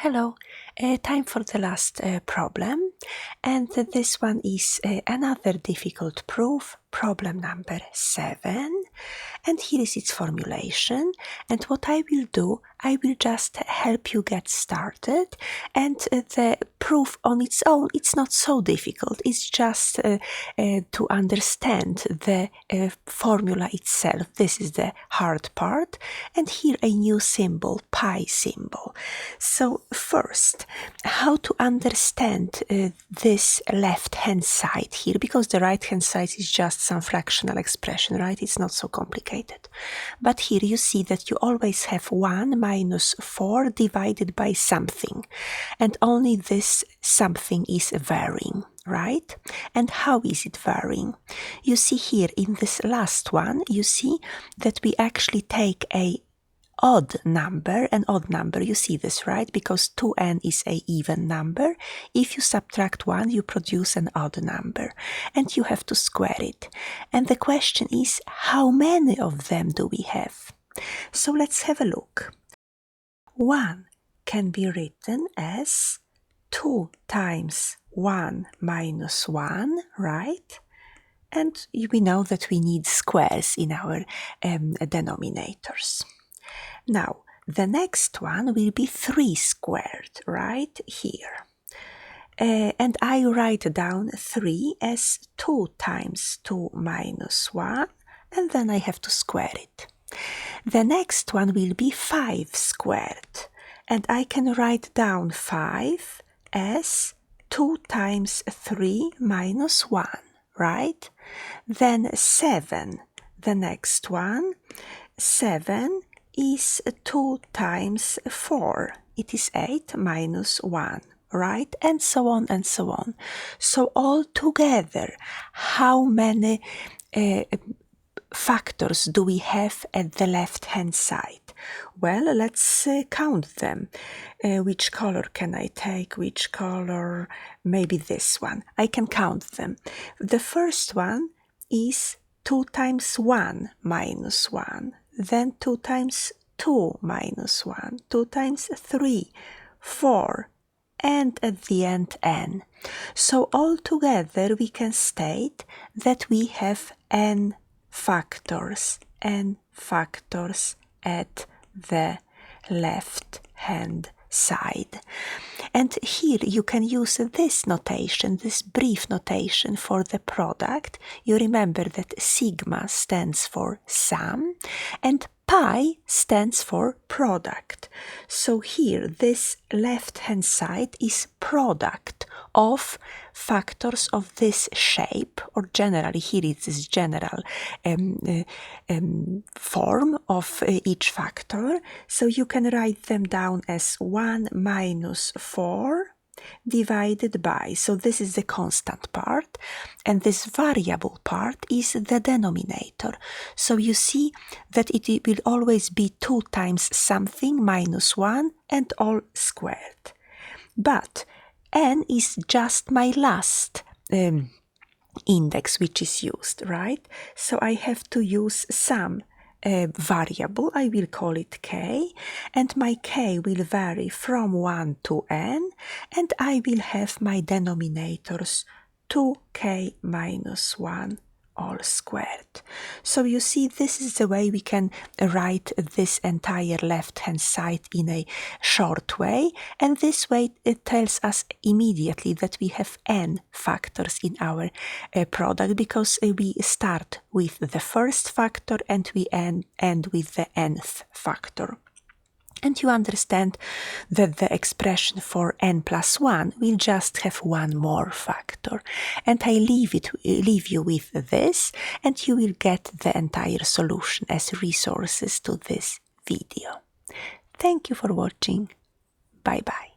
Hello, time for the last problem, and this one is another difficult proof, problem number 7, and here is its formulation. And what I will do, I will just help you get started, and the proof on its own, it's not so difficult, it's just to understand the formula itself. This is the hard part, and here a new symbol, pi symbol. So first, how to understand this left-hand side here, because the right-hand side is just some fractional expression, right? It's not so complicated. But here you see that you always have 1 minus 4 divided by something, and only this something is varying, right? And how is it varying? You see here in this last one, you see that we actually take an odd number, you see this, right? Because 2n is an even number. If you subtract 1, you produce an odd number, and you have to square it. And the question is, how many of them do we have? So let's have a look. 1 can be written as 2 times 1 minus 1, right? And we know that we need squares in our denominators. Now, the next one will be 3 squared, right here. And I write down 3 as 2 times 2 minus 1, and then I have to square it. The next one will be 5 squared, and I can write down 5 as 2 times 3 minus 1, right? Then 7, the next one, 7 is 2 times 4. It is 8 minus 1, right? And so on and so on. So all together, how many factors do we have at the left-hand side? Well, let's count them. Which color can I take? Which color? Maybe this one. I can count them. The first one is 2 times 1 minus 1. Then 2 times 2 minus 1, 2 times 3, 4, and at the end n. So all together we can state that we have n factors at the left-hand side. And here you can use this notation, this brief notation for the product. You remember that sigma stands for sum and pi stands for product. So here this left-hand side is product of factors of this shape, or generally here it is general form of each factor. So you can write them down as 1 minus 4 divided by, so this is the constant part, and this variable part is the denominator. So you see that it will always be 2 times something minus 1 and all squared. But n is just my last index which is used, right? So I have to use some variable, I will call it k, and my k will vary from 1 to n, and I will have my denominators 2k minus 1 all squared. So you see, this is the way we can write this entire left-hand side in a short way, and this way it tells us immediately that we have n factors in our product, because we start with the first factor and we end with the nth factor. And you understand that the expression for n plus 1 will just have one more factor. And I leave you with this, and you will get the entire solution as resources to this video. Thank you for watching. Bye bye.